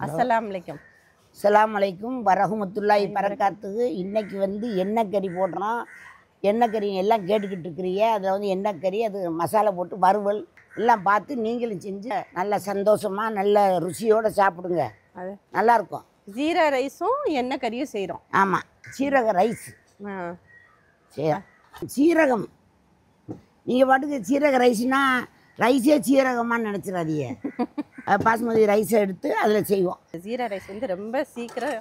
அஸ்ஸலாமு அலைக்கும். அஸ்ஸலாமு அலைக்கும் வரஹ்மத்துல்லாஹி பரக்காத்துக்கு. இன்றைக்கி வந்து எண்ணெய் கறி போடுறோம். எண்ணெய் கறி எல்லாம் கேட்டுக்கிட்டு இருக்கிறீங்க. அதில் வந்து எண்ணெய் கறி, அது மசாலா போட்டு வறுவல் எல்லாம் பார்த்து நீங்களும் செஞ்சு நல்ல சந்தோஷமாக நல்ல ருசியோடு சாப்பிடுங்க. அது நல்லாயிருக்கும். ஜீரா ரைஸும் எண்ணெய் கறியும் செய்கிறோம். ஆமாம், சீரக ரைஸ். சீரகம் நீங்கள் பாட்டுக்கு சீரக ரைஸ்னா ரைஸே சீரகமாக நினச்சிடாதீங்க. பாஸ்மதி ரைஸை எடுத்து அதில் செய்வோம். ஜீரா ரைஸ் வந்து ரொம்ப சீக்கிரம்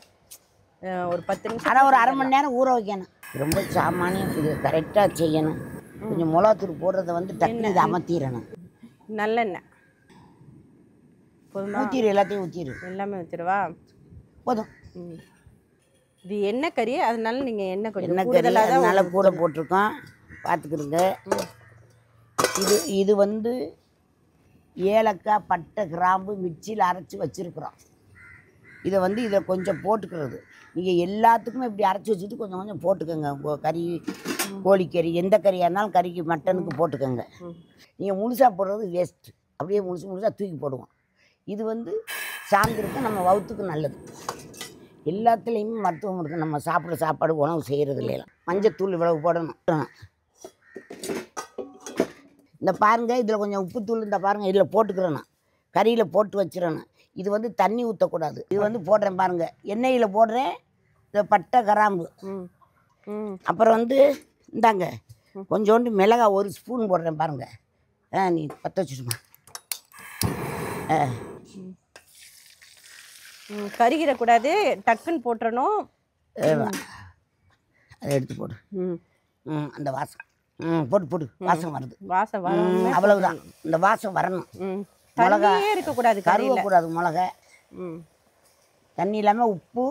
ஒரு 10 நிமிஷம், ஆனால் ஒரு அரை மணி நேரம் ஊற வைக்கணும். ரொம்ப சாமானியம், இது கரெக்டாக செய்யணும். கொஞ்சம் மிளகாத்தூள் போடுறத வந்து டக்குனு இதை அமர்த்திடணும். நல்லெண்ணெய் போதுமா? ஊற்றிடு, எல்லாத்தையும் ஊற்றிடு. எல்லாமே வச்சிருவா போதும். இது எண்ணெய் கறி, அதனால நீங்கள் எண்ணெய் கொஞ்சம் எண்ணெய் கறி அதனால கூட போட்டிருக்கோம், பார்த்துக்கிடுங்க. இது வந்து ஏலக்காய், பட்டை, கிராம்பு மிக்சியில் அரைச்சி வச்சுருக்குறோம். இதை வந்து இதை கொஞ்சம் போட்டுக்கிறது. நீங்கள் எல்லாத்துக்குமே இப்படி அரைச்சி வச்சுட்டு கொஞ்சம் கொஞ்சம் போட்டுக்கோங்க. உங்கள் கறி, கோழிக்கறி, எந்த கறியாக இருந்தாலும் கறிக்கு மட்டனுக்கு போட்டுக்கோங்க. நீங்கள் முழுசாக போடுறது வேஸ்ட்டு, அப்படியே முழுசாக தூக்கி போடுவோம். இது வந்து சாயந்தரத்துக்கு நம்ம வவுத்துக்கு நல்லது. எல்லாத்துலேயுமே மருத்துவம் இருக்குது. நம்ம சாப்பிட்ற சாப்பாடு உணவு செய்கிறது இல்லையா. மஞ்சத்தூள் இவ்வளவு போடணும். இந்த பாருங்கள், இதில் கொஞ்சம் உப்புத்தூள் இந்த பாருங்கள் இதில் போட்டுக்கிறேன். கறியில் போட்டு வச்சிடணும். இது வந்து தண்ணி ஊற்றக்கூடாது. இது வந்து போடுறேன் பாருங்கள், எண்ணெயில் போடுறேன். இந்த பட்டை, கிராம்பு, அப்புறம் வந்து இந்தாங்க கொஞ்சோண்டு மிளகாய் 1 ஸ்பூன் போடுறேன் பாருங்கள். நீ பற்ற வச்சுடுமா. கறிகிடக்கூடாது, டக்குன்னு போட்டுறணும். அதை எடுத்து போடு. அந்த வாசம் போட்டு வாசம் வருது. வாசம் வரணும், அவ்வளவுதான். இந்த வாசம் வரணும். மிளகாயே இருக்கக்கூடாது, கருவக்கூடாது. மிளகா தண்ணி இல்லாமல் உப்பு,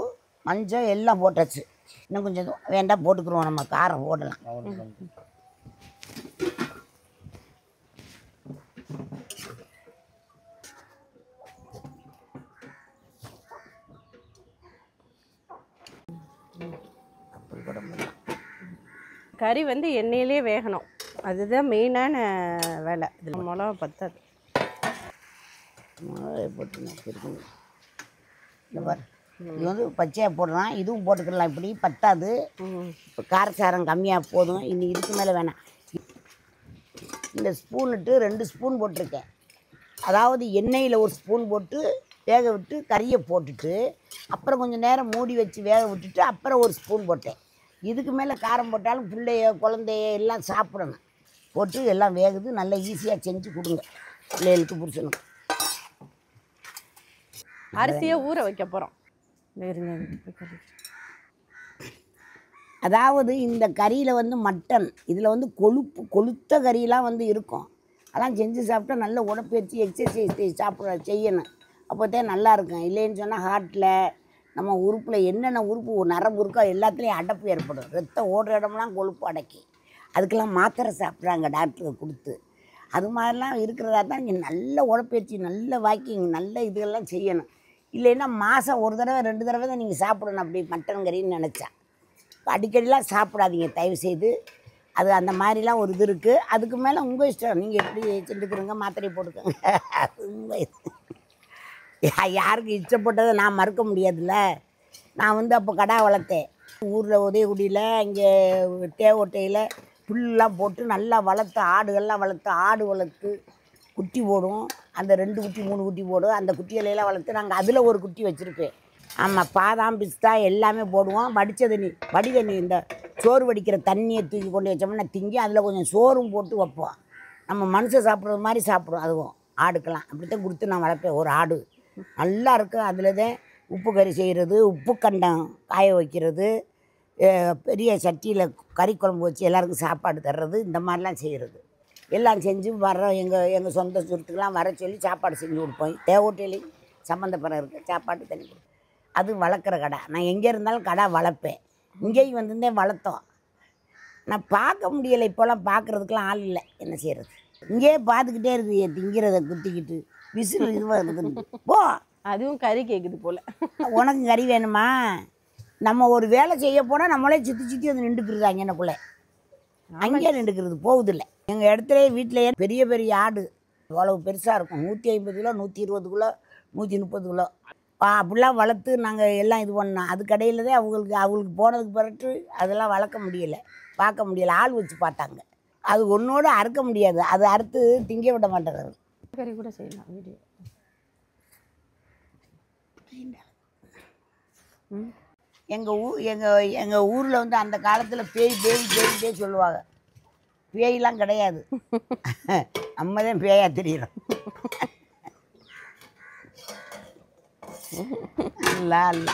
மஞ்சள் எல்லாம் போட்டாச்சு. இன்னும் கொஞ்சம் வேண்டாம் போட்டுக்கிறோம், நம்ம காரம் போடலாம். கறி வந்து எண்ணெயிலே வேகணும், அதுதான் மெயினான வேலை. இதில் மிளகா பத்தாது. மிளகாய் போட்டு இருக்கணும். இந்த பாரு, இது வந்து பச்சையாக போடுறான். இதுவும் போட்டுக்கலாம். இப்படி பத்தாது. இப்போ காரசாரம் கம்மியாக போதும். இன்னும் இதுக்கு மேலே வேணாம். இந்த ஸ்பூனுட்டு 2 ஸ்பூன் போட்டிருக்கேன். அதாவது எண்ணெயில் 1 ஸ்பூன் போட்டு வேக விட்டு கறியை போட்டுட்டு அப்புறம் கொஞ்சம் நேரம் மூடி வச்சு வேக விட்டுட்டு அப்புறம் 1 ஸ்பூன் போட்டேன். இதுக்கு மேலே காரம் போட்டாலும் பிள்ளைய குழந்தைய எல்லாம் சாப்பிடணும். போட்டு எல்லாம் வேகுது. நல்லா ஈஸியாக செஞ்சு கொடுங்க பிள்ளைகளுக்கு, புருஷனுக்கு. அரிசியை ஊற வைக்க போகிறோம். அதாவது இந்த கறியில் வந்து மட்டன், இதில் வந்து கொழுத்த கறியெலாம் வந்து இருக்கும். அதெல்லாம் செஞ்சு சாப்பிட்டா நல்ல உடற்பயிற்சி, எக்ஸசைஸ் செய்யணும். அப்போ தான் நல்லாயிருக்கும். இல்லைன்னு சொன்னால் ஹார்ட்டில், நம்ம உறுப்பில் என்னென்ன உறுப்பு நரம்பு இருக்கோ எல்லாத்துலேயும் அடைப்பு ஏற்படும். ரத்தம் ஓடுற இடம்லாம் கொழுப்பு அடக்கி, அதுக்கெல்லாம் மாத்திரை சாப்பிட்றாங்க டாக்டருக்கு கொடுத்து. அது மாதிரிலாம் இருக்கிறதா தான் நீங்கள் நல்ல உடற்பயிற்சி, நல்ல வாக்கிங், நல்ல இதெல்லாம் செய்யணும். இல்லைன்னா மாதம் 1 தடவை 2 தடவை தான் நீங்கள் சாப்பிடணும். அப்படி மட்டன் கறின்னு நினச்சா அடிக்கடிலாம் சாப்பிடாதீங்க தயவுசெய்து. அது அந்த மாதிரிலாம் ஒரு இது இருக்குது. அதுக்கு மேலே உங்கள் இஷ்டம், நீங்கள் எப்படி செஞ்சுக்கிறீங்க, மாத்திரை போட்டுக்கோங்க. அது உங்கள் யாருக்கு இஷ்டப்பட்டதை நான் மறுக்க முடியாதுல்ல. நான் வந்து அப்போ கடா வளர்த்தேன் ஊரில், உதயகுடியில், இங்கே தேவோட்டையில் புல்லாம் போட்டு நல்லா வளர்த்து, ஆடுகள்லாம் வளர்த்து, ஆடு வளர்த்து குட்டி போடும். அந்த 2 குட்டி 3 குட்டி போடும். அந்த குட்டிகளையெல்லாம் வளர்த்து நாங்கள் அதில் ஒரு குட்டி வச்சுருப்பேன். ஆமாம், பாதாம், பிஸ்தா எல்லாமே போடுவோம். வடித்த தண்ணி, வடி தண்ணி, இந்த சோறு வடிக்கிற தண்ணியை தூக்கி கொண்டு வச்சோம்னா திங்கி அதில் கொஞ்சம் சோறும் போட்டு வைப்போம். நம்ம மனுஷன் சாப்பிட்றது மாதிரி சாப்பிடும். அதுவும் ஆடுக்கெல்லாம் அப்படித்தான் கொடுத்து நான் வளர்ப்பேன். ஒரு ஆடு நல்லா இருக்கும். அதில் தான் உப்பு கறி செய்கிறது, உப்பு கண்டம் காய வைக்கிறது, பெரிய சட்டியில் கறி குழம்பு வச்சு எல்லாருக்கும் சாப்பாடு தர்றது, இந்த மாதிரிலாம் செய்கிறது. எல்லாம் செஞ்சு எங்கள் சொந்த சுருத்துக்கெலாம் வர சொல்லி சாப்பாடு செஞ்சு கொடுப்போம். தேவோட்டையிலையும் சம்மந்தப்படம் இருக்குது, சாப்பாடு தண்ணி கொடுப்போம். அது வளர்க்குற கடை. நான் எங்கே இருந்தாலும் கடை வளர்ப்பேன். இங்கேயும் வந்துருந்தேன் வளர்த்தோம். நான் பார்க்க முடியலை, இப்போலாம் பார்க்குறதுக்கெலாம் ஆள் இல்லை. என்ன செய்கிறது, இங்கேயே பார்த்துக்கிட்டே இருக்குது. திங்கிறத குத்திக்கிட்டு விசில் இதுவாக இருக்குது. போ, அதுவும் கறி கேட்குது போல். உனக்கு கறி வேணுமா? நம்ம ஒரு வேலை செய்ய போனால் நம்மளே சுற்றி வந்து நின்றுக்குறது. எனக்குள்ளே அங்கேயே நின்றுக்கிறது, போகுதில்லை. எங்கள் இடத்துலையே வீட்டிலையே பெரிய பெரிய ஆடு அவ்வளோ பெருசாக இருக்கும். 150 கிலோ, 120 கிலோ, 130 கிலோ. அப்படிலாம் வளர்த்து நாங்கள் எல்லாம் இது பண்ணோம். அது கடையில் தான் அவங்களுக்கு போனதுக்கு பிறகு அதெல்லாம் வளர்க்க முடியலை, பார்க்க முடியலை. ஆள் வச்சு பார்த்தாங்க. அது ஒன்றோடு அறுக்க முடியாது, அது அறுத்து திங்க விட மாட்டேறாரு. கறி கூட செய்யலாம் வீடியோ. எங்கள் ஊரில் வந்து அந்த காலத்தில் பேய் சொல்லுவாங்க. பேயெலாம் கிடையாது, நம்ம தான் பேயா தெரியுறோம். நல்லா இல்லை,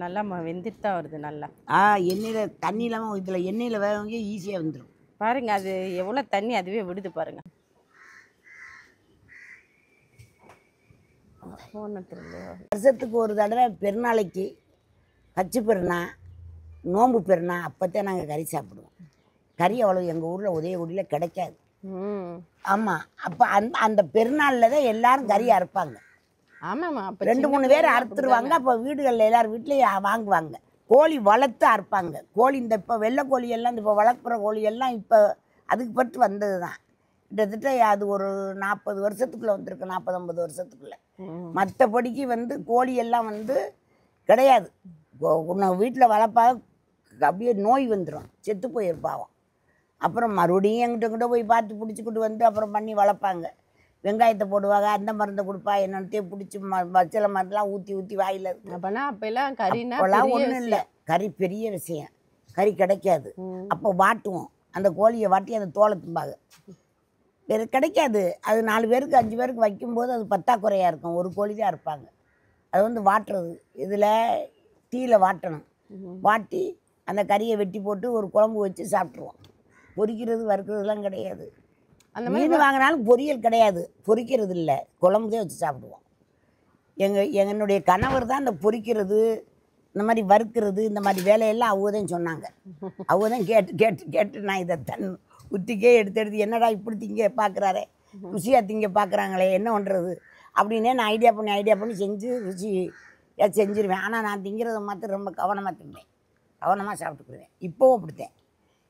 நல்லா வெந்துட்டு தான் வருது நல்லா. எண்ணெயில் தண்ணி இல்லாமல் இதில் எண்ணெயில் வேக ஈஸியாக வந்துடும். பாருங்க அது எவ்வளோ தண்ணி அதுவே விடுது பாருங்க. வருஷத்துக்கு ஒரு தடவை பெருநாளைக்கு, கச்சி பெருநா, நோம்பு பெருநா, அப்போத்தான் நாங்கள் கறி சாப்பிடுவோம். கறி அவ்வளோ எங்கள் ஊரில் உதயகுடியில் கிடைக்காது. ஆமாம், அப்போ அந்த பெருநாளில் தான் எல்லாரும் கறி அறுப்பாங்க. ஆமாம்மா, அப்போ 2-3 பேர் அறுத்துருவாங்க. அப்போ வீடுகளில் எல்லாரும் வீட்லேயும் வாங்குவாங்க. கோழி வளர்த்து அறுப்பாங்க. கோழி இந்த இப்போ வெள்ளை கோழியெல்லாம் இப்போ வளர்க்குற கோழியெல்லாம் இப்போ அதுக்கு பட்டு வந்தது தான். கிட்டத்தட்ட அது ஒரு 40 வருஷத்துக்குள்ளே வந்திருக்கு, 40-50 வருஷத்துக்குள்ளே. மற்றபடிக்கு வந்து கோழியெல்லாம் வந்து கிடையாது. வீட்டில் வளர்ப்பாங்க, அப்படியே நோய் வந்துடும், செத்து போயிருப்பாவும். அப்புறம் மறுபடியும் எங்கிட்ட போய் பார்த்து பிடிச்சிக்கிட்டு வந்து அப்புறம் பண்ணி வளர்ப்பாங்க. வெங்காயத்தை போடுவாங்க, அந்த மருந்தை கொடுப்பா, என்னென்னத்தையே பிடிச்சி பச்சளை மருந்தெலாம் ஊற்றி வாயில். அப்போனா அப்போல்லாம் கறினா அப்போல்லாம் ஒன்றும் இல்லை, கறி பெரிய விஷயம். கறி கிடைக்காது. அப்போ வாட்டுவோம், அந்த கோழியை வாட்டி அந்த தோலை தும்பாங்க. வேறு கிடைக்காது. அது 4 பேருக்கு 5 பேருக்கு வைக்கும்போது அது பத்தாக்குறையாக இருக்கும். ஒரு கோழி தான் இருப்பாங்க. அது வந்து வாட்டுறது, இதில் தீயில் வாட்டணும். வாட்டி அந்த கறியை வெட்டி போட்டு ஒரு குழம்பு வச்சு சாப்பிட்ருவோம். பொரிக்கிறது வறுக்கிறதுலாம் கிடையாது. அந்த மீன் வாங்கினாலும் பொரியல் கிடையாது, பொரிக்கிறது இல்லை, குழம்பு தான் வச்சு சாப்பிடுவோம். என்னுடைய கணவர் தான் இந்த பொரிக்கிறது, இந்த மாதிரி வறுக்கிறது, இந்த மாதிரி வேலையெல்லாம் அவங்க தான் சொன்னாங்க. அவங்க தான் கேட்டு நான் இதை உத்திக்கே எடுத்து என்னடா இப்படி திங்க பார்க்குறாரே, ருசியாக திங்க பார்க்குறாங்களே, என்ன பண்ணுறது அப்படின்னே நான் ஐடியா பண்ணி செஞ்சு ருசியாக செஞ்சுருவேன். ஆனால் நான் திங்கிறத மாத்திரம் ரொம்ப கவனமாக திம்பேன், கவனமாக சாப்பிட்டுக்குருவேன். இப்போவும் அப்படித்தேன்.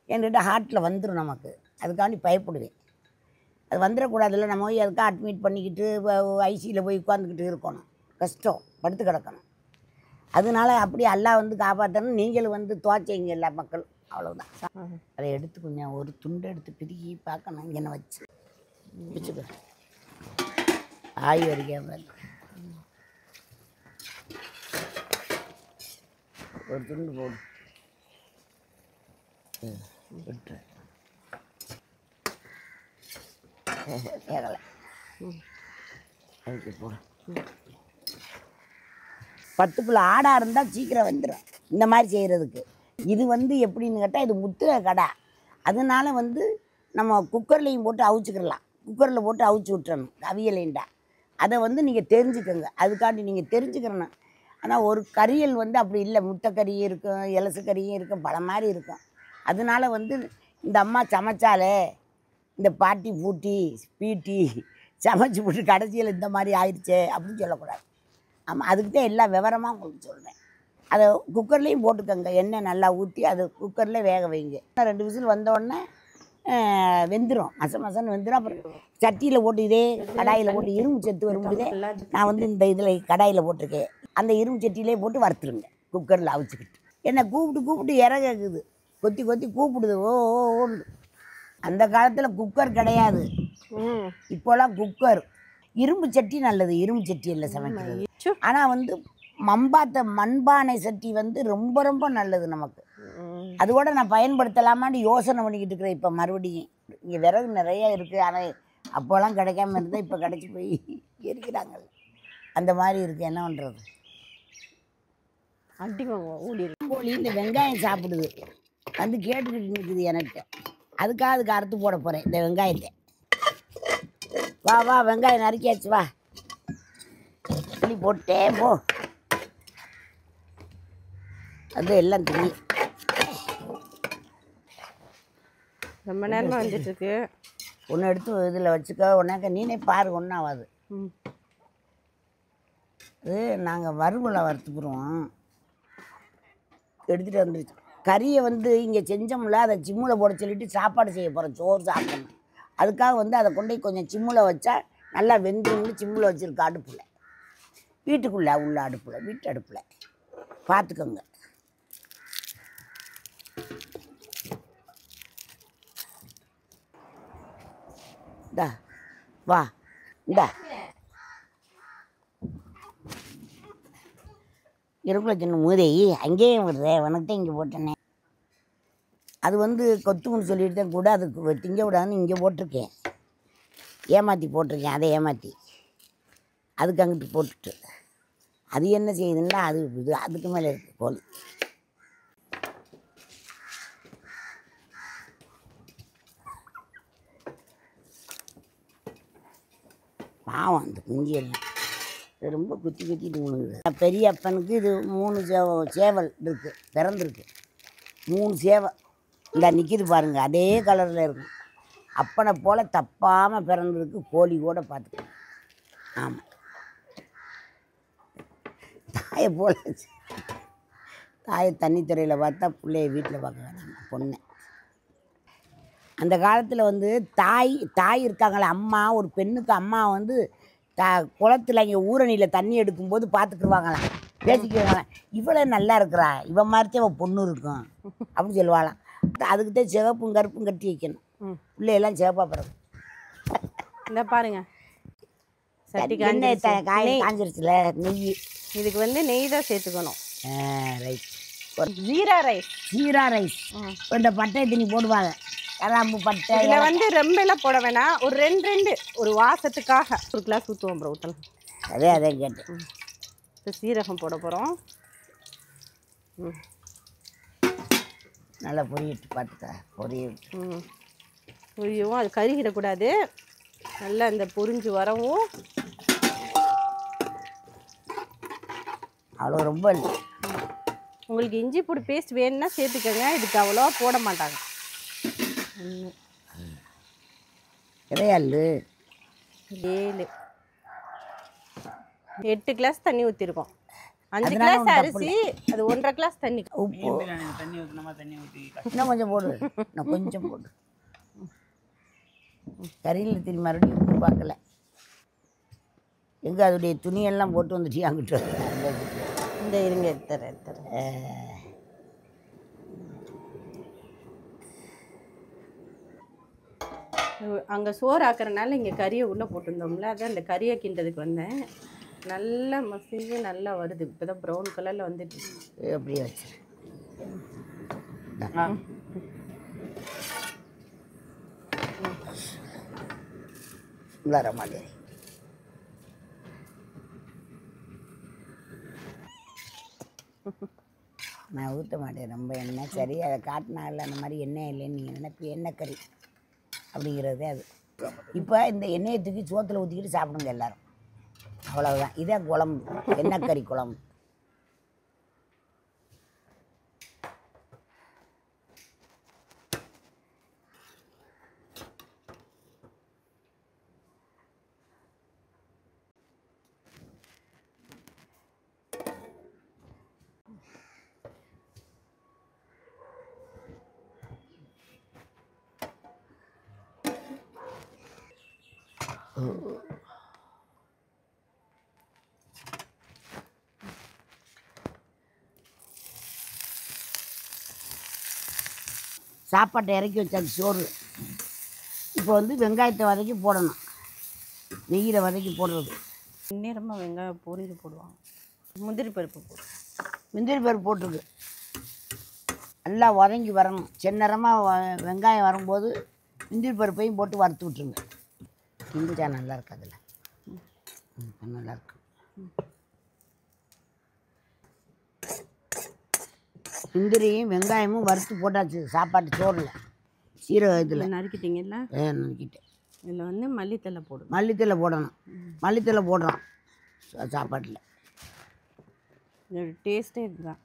என்கிட்ட ஹார்ட்டில் வந்துடும் நமக்கு, அதுக்காண்டி பயப்படுவேன். அது வந்துடக்கூடாதுல்ல, நம்ம போய் அதுக்காக அட்மிட் பண்ணிக்கிட்டு ஐசியில் போய் உட்காந்துக்கிட்டு இருக்கணும், கஷ்டம், படுத்து கிடக்கணும். அதனால அப்படி எல்லாம் வந்து காப்பாற்றணும். நீங்களும் வந்து துவைச்சிங்க எல்லா மக்களும், அவ்வளோதான். அதை எடுத்து கொஞ்சம் ஒரு துண்டை எடுத்து பிரிக்கி பார்க்கணும், இங்கே வச்சு பிடிச்சிக்க ஆய் வரைக்கும் ஒரு துண்டு போடு விட்டுரு. கேட்கலை அதுக்கு போடு. 10 கிலோ ஆடாக இருந்தால் சீக்கிரம் வந்துடும் இந்த மாதிரி செய்கிறதுக்கு. இது வந்து எப்படின்னு கேட்டால் இது முத்துற கடை, அதனால வந்து நம்ம குக்கர்லேயும் போட்டு அவிச்சிக்கிடலாம். குக்கரில் போட்டு அவிச்சி விட்டுறணும் அவியலைண்டா. அதை வந்து நீங்கள் தெரிஞ்சுக்கோங்க, அதுக்காண்டி நீங்கள் தெரிஞ்சுக்கிறணும். ஆனால் ஒரு கறியல் வந்து அப்படி இல்லை, முட்டை கறியும் இருக்கும், இலசு கறியும் இருக்கும், பல மாதிரி இருக்கும். அதனால வந்து இந்த அம்மா சமைச்சாலே, இந்த பாட்டி பூட்டி பீட்டி சமைச்சு போட்டு கடைசியில் இந்த மாதிரி ஆயிடுச்சே அப்படின்னு சொல்லக்கூடாது. ஆமாம், அதுக்கு தான் எல்லா விவரமாக உங்களுக்கு சொல்கிறேன். அதை குக்கர்லேயும் போட்டுக்கோங்க, எண்ணெய் நல்லா ஊற்றி அதை குக்கரில் வேக வைங்க. 2 விசில் வந்தோடனே வெந்துடும், மசன்னு வெந்துடும். அப்புறம் சட்டியில் போட்டு இதே கடாயில் போட்டு இரும்பு சத்து வரும்போதே நான் வந்து இந்த இதில் கடாயில் போட்டிருக்கேன், அந்த இரும்பு சட்டியிலே போட்டு வறுத்துருங்க. குக்கரில் அவிச்சிக்கிட்டு என்னை கூப்பிட்டு இறகுது, கொத்தி கூப்பிடுது, ஓன்னு. அந்த காலத்தில் குக்கர் கிடையாது, இப்போலாம் குக்கர். இரும்பு சட்டி நல்லது, இரும்பு சட்டி இல்லை சமைக்கிறது. ஆனால் வந்து மண்பானை சட்டி வந்து ரொம்ப ரொம்ப நல்லது நமக்கு. அதுக்கூட நான் பயன்படுத்தலாமான்னு யோசனை பண்ணிக்கிட்டு இருக்கிறேன். இப்போ மறுபடியும் இங்கே விறகு நிறையா இருக்குது, ஆனால் அப்போலாம் கிடைக்காம இருந்தால் இப்போ கிடச்சி போய் எரிக்கிறாங்க. அந்த மாதிரி இருக்குது, என்ன பண்ணுறது. கோழி இந்த வெங்காயம் சாப்பிடுது, வந்து கேட்டுக்கிட்டு நிற்குது எனக்கு. அதுக்கு அறுத்து போட போகிறேன் இந்த வெங்காயத்தை. வா வெங்காயம் நறுக்கியாச்சு, வா தண்ணி போட்டே போ. அது எல்லாம் தண்ணி ரொம்ப நேரமாக வந்துட்டுருக்கு. ஒன்று எடுத்து இதில் வச்சுக்க, உனக்கு நீனே பாரு, ஒன்றும் ஆகாது. அது நாங்கள் வறுவலை வறுத்துக்குறோம், எடுத்துகிட்டு வந்துருச்சு. கறியை வந்து இங்கே செஞ்சோம்ல, அதை சிம்மில் போட சொல்லிவிட்டு சாப்பாடு செய்ய போகிறோம், சோறு சாப்பிடணும். அதுக்காக வந்து அதை கொண்டு கொஞ்சம் சிம்மில் வச்சா நல்லா வெந்துருன்னு சிம்மில் வச்சுருக்க அடுப்பில். வீட்டுக்குள்ளே உள்ள அடுப்பில், வீட்டு அடுப்பில் பார்த்துக்கோங்க. இந்தா வா, இந்தா இருக்குள்ள சின்ன மூதை அங்கேயும் விடுறே, உனக்கு இங்கே போட்டேனே. அது வந்து கொத்துமுன்னு சொல்லிட்டு தான் கூட அதுக்கு திங்க விடாதுன்னு இங்கே போட்டிருக்கேன். ஏமாற்றி போட்டிருக்கேன், அதை ஏமாற்றி அதுக்கு அங்கிட்டு போட்டுட்டு அது என்ன செய்யுதுன்னா அது இது அதுக்கு மேலே இருக்குது கோழி. பாவம் அந்த குஞ்சியெல்லாம் இது ரொம்ப குத்தி குத்திட்டு முழுங்குது. பெரிய அப்பனுக்கு இது 3 சேவல் இருக்குது, பிறந்திருக்கு 3 சேவை. இந்த நிற்கிது பாருங்கள், அதே கலரில் இருக்கும். அப்பனை போல் தப்பாமல் பிறந்திருக்கு, கோழி கூட பார்த்துக்கணும். ஆமாம், தாயை போல தாயை தண்ணித்துறையில் பார்த்தா பிள்ளைய வீட்டில் பார்க்க வேணாம் பொண்ணை. அந்த காலத்தில் வந்து தாய் இருக்காங்களே அம்மா, ஒரு பெண்ணுக்கு அம்மா வந்து குளத்தில் இங்கே ஊரணியில் தண்ணி எடுக்கும்போது பார்த்துக்குருவாங்களாம், பேசிக்குவாங்களாம். இவ்வளோ நல்லா இருக்கிறா, இவன் மாதிரிச்சே அவள் பொண்ணு இருக்கும் அப்படின்னு சொல்லுவாளாம். அதுக்குத்தான் சிவப்பும் கருப்பும் கட்டி வைக்கணும், பிள்ளையெல்லாம் சிவப்பாக பிறகு. இந்த பாருங்க சட்டி காஞ்சிருச்சுல நெய். இதுக்கு வந்து நெய் தான் சேர்த்துக்கணும். Right. Jeera rice. Jeera rice இந்த பட்டை தண்ணி போடுவாங்க, கராம்பு பட்டை. இதில் வந்து ரொம்ப எல்லாம் போட வேணாம், ஒரு 2 ஒரு வாசத்துக்காக 1 கிளாஸ் ஊற்றுவோம். ப்ரோ ஊற்றலாம். அதே கேட்டேன். இப்போ சீரகம் போட போகிறோம். நல்லா பொரியட்டு பார்த்துக்க, பொரியவும் அது கருகிடக்கூடாது. நல்லா இந்த பொரிஞ்சு வரவும். அவ்வளோ ரொம்ப இல்லை. உங்களுக்கு இஞ்சி பூடி பேஸ்ட் வேணும்னா சேர்த்துக்கோங்க, இதுக்கு அவ்வளோவா போட மாட்டாங்க. இறையாள் 7 8 கிளாஸ் தண்ணி ஊற்றிருக்கோம். 5 கிளாஸ் அரிசி, அது 1.5 கிளாஸ் தண்ணி. உப்பு இன்னும் கொஞ்சம் போடு, இன்னும் கொஞ்சம் போடு. கறியில் திரும்பி மறுபடியும் உப்பு பார்க்கல. எங்கே அதோடைய துணியெல்லாம் போட்டு வந்துட்டு அங்கிட்டு இந்த இருங்க எடுத்துறேன். அங்கே சோறு ஆக்குறனால இங்கே கறியை உள்ளே போட்டிருந்தோம்ல, அதான் இந்த கறியை கிண்டதுக்கு வந்தேன். நல்லா மசிஞ்சு நல்லா வருது. இப்போ தான் ப்ரௌன் கலரில் வந்துட்டு அப்படியே வச்சு உள்ளார மாதிரி. நான் ஊற்ற மாட்டேன் ரொம்ப எண்ணெய். சரி, அதை காட்டினால அந்த மாதிரி எண்ணெய் இல்லைன்னு நீங்கள் நினைப்பி, எண்ணெய் கறி அப்படிங்கிறது அது. இப்போ இந்த எண்ணெயை தூக்கி சோத்தில் ஊற்றிக்கிட்டு சாப்பிடுங்க எல்லோரும், அவ்வளவுதான். இதே குழம்பு, எண்ணெய் கறி குழம்பு. சாப்பாட்டை இறக்கி வச்சாச்சு சோறு. இப்போ வந்து வெங்காயத்தை வதக்கி போடணும், நெய்யில் வதக்கி போடுறது. நேரமாக வெங்காயம் பொரிஞ்சு போடுவாங்க. முந்திரி பருப்பு போடுவோம். முந்திரி பருப்பு போட்டிருக்கு, நல்லா வதங்கி வரணும். செந்நேரமாக வெங்காயம் வரும்போது முந்திரி பருப்பையும் போட்டு வறுத்து விட்ருங்க. கிண்டிச்சா நல்லா இருக்கு, அதில் நல்லாயிருக்கு. முந்திரியும் வெங்காயமும் வறுத்து போட்டாச்சு சாப்பாட்டு சோறில். சீரக இதில் நறுக்கிட்டீங்கல்ல? நறுக்கிட்டேன். இதில் வந்து மல்லித்தலை போடணும். மல்லித்தலை போடணும், மல்லித்தலை போடுறோம் சாப்பாட்டில். இதோட டேஸ்ட்டே இதுதான்.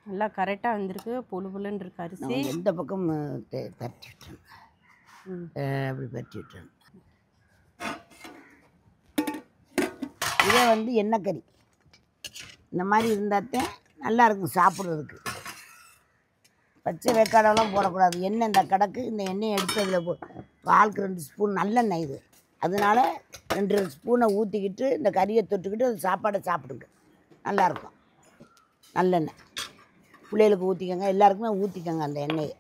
நல்லா கரெக்டாக வந்திருக்கு, புழுன்னு இருக்கு அரிசி. எந்த பக்கம் பரட்டி விட்டுருங்க, அப்படி பரட்டி விட்டுருங்க. இதே வந்து எண்ணெய் கறி இந்த மாதிரி இருந்தால்தான் நல்லாயிருக்கும் சாப்பிட்றதுக்கு. பச்சை வேக்காடெல்லாம் போடக்கூடாது. எண்ணெய் இந்த கடைக்கு இந்த எண்ணெயை எடுத்து அதில் ஆளுக்கு 2 ஸ்பூன் நல்லெண்ணெய். இது அதனால் 2 ஸ்பூனை ஊற்றிக்கிட்டு இந்த கறியை தொட்டுக்கிட்டு அந்த சாப்பாடை சாப்பிடுங்க, நல்லாயிருக்கும். நல்லெண்ணெய் பிள்ளைகளுக்கு ஊற்றிக்கங்க, எல்லாருக்குமே ஊற்றிக்கங்க அந்த எண்ணெயை.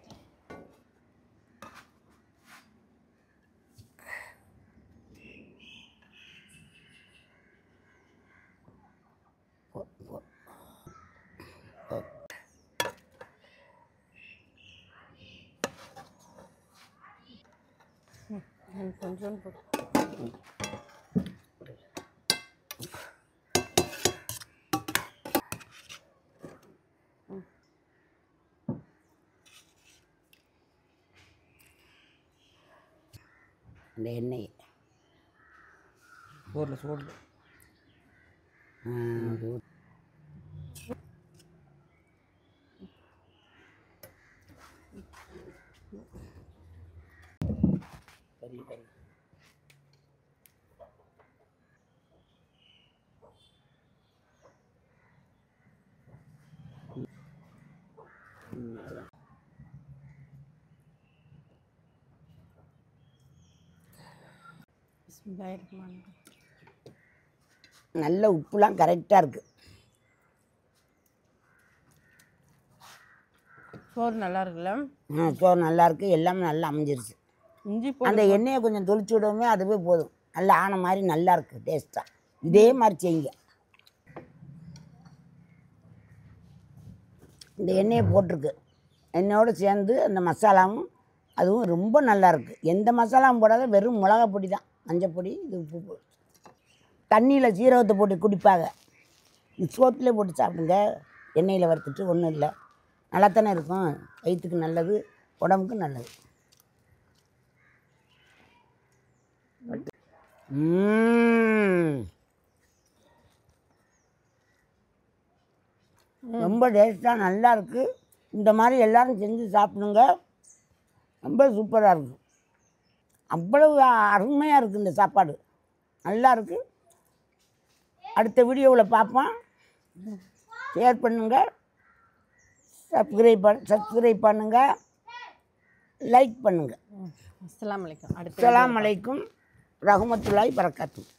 கொஞ்சம் அந்த எண்ணெய் சோறு நல்ல உப்புலாம் கரெக்டாக இருக்குது. சோறு நல்லா இருக்குல்ல? சோறு நல்லாயிருக்கு, எல்லாமே நல்லா அமைஞ்சிருச்சு. இஞ்சி அந்த எண்ணெயை கொஞ்சம் தொளிச்சு விடவுமே அதுவே போதும், நல்லா ஆன மாதிரி நல்லா இருக்குது டேஸ்ட்டாக. இதே மாதிரி செய்யுங்க. இந்த எண்ணெயை போட்டிருக்கு, எண்ணெயோடு சேர்ந்து அந்த மசாலாவும் அதுவும் ரொம்ப நல்லாயிருக்கு. எந்த மசாலாவும் போடாத, வெறும் மிளகா பொடி தான், மஞ்சள் பொடி, இது உப்பு. தண்ணியில் சீரகத்தை போட்டு குடிப்பாங்க, சோத்துலேயே போட்டு சாப்பிடுங்க, எண்ணெயில் வறுத்துட்டு. ஒன்றும் இல்லை, நல்லா தானே இருக்கும், வயிற்றுக்கு நல்லது, உடம்புக்கு நல்லது. ரொம்ப டேஸ்ட்டாக நல்லா இருக்குது. இந்த மாதிரி எல்லோரும் செஞ்சு சாப்பிடுங்க, ரொம்ப சூப்பராக இருக்குது. அவ்வளவு அருமையாக இருக்குது இந்த சாப்பாடு, நல்லா இருக்குது. அடுத்த வீடியோவில் பார்ப்போம். ஷேர் பண்ணுங்கள், சப்ஸ்கிரைப் பண்ணுங்கள், லைக் பண்ணுங்கள். அஸ்ஸலாமு அலைக்கும். அஸ்ஸலாமு அலைக்கும் ரஹ்மத்துல்லாஹி பரக்காத்துஹு.